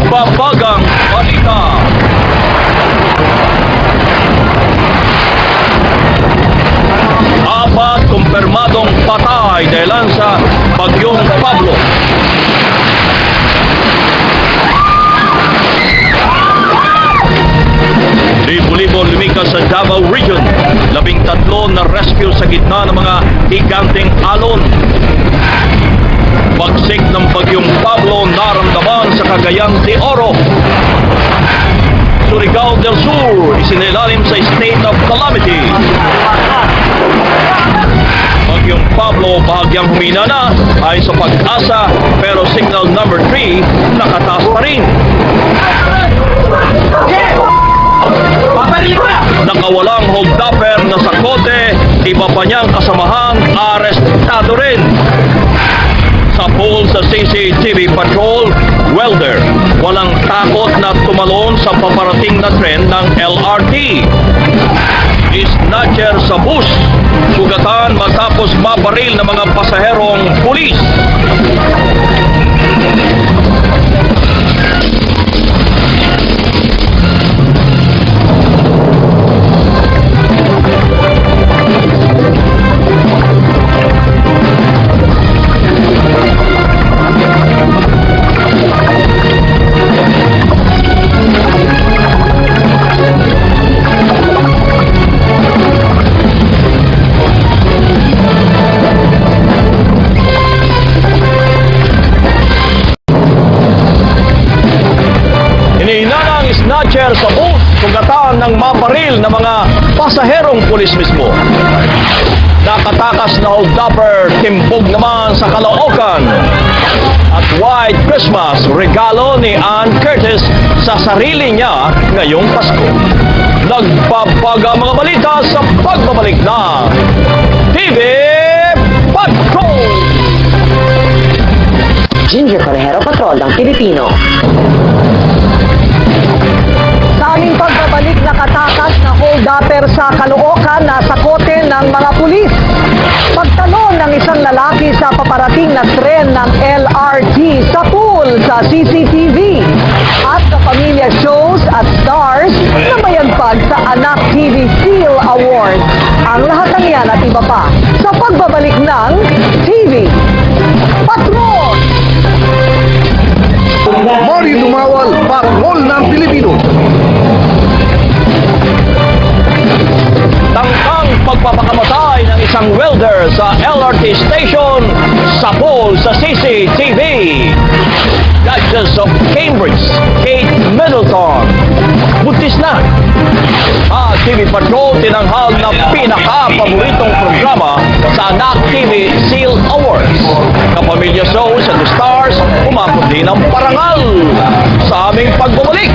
Nagbabagang balita. Apat kumpirmadong patay dahil sa bagyong Pablo. Libo-libo lumikas sa Davao Region. 13 na rescue sa gitna ng mga higanteng alon. Bagsik ng bagyong Pablo naramdaman sa Cagayan de Oro. Surigao del Sur isinilalim sa state of calamity. Bagyong Pablo bahagyang humina na ayon sa Pag-asa, pero signal number 3 nakataas pa rin. Nakawalang hold-upper na sa kote, iba pa niyang kasamahan arestado rin. Sa pool sa CCTV patrol, welder, walang takot na tumalon sa paparating na tren ng LRT. Snatcher sa bus, sugatan matapos mabaril ng mga pasaherong pulis. Snatcher sa bus, sugatan ng mabaril na mga pasaherong pulis mismo. Nakatakas na hold-upper, timbog naman sa Caloocan. At White Christmas, regalo ni Ann Curtis sa sarili niya ngayong Pasko. Nagbabaga mga balita sa pagbabalik na TV Patrol! Ginger Correjero Patrol ng Pilipino. Sa aming pagbabalik, nakatakas na hold-upper sa Caloocan na sakote ng mga pulis. Pagtalon ng isang lalaki sa paparating na tren ng LRT sa pool sa CCTV. At sa Pamilya Shows at Stars na mayagpag sa Anak TV Seal Award. Ang lahat ng yan at iba pa sa pagbabalik ng TV Patrol! Mari Dumawal, Patrol ng Pilipino. Tangkang pagpapakamatay ng isang welder sa LRT station sa pool sa CCTV. Duchess of Cambridge, Kate Middleton, buntis na. TV Patrol tinanghal na pinaka-paboritong programa sa Anak TV Seal Awards. Kapamilya Shows and the Stars, umabot din ang parangal sa aming pagbabalik.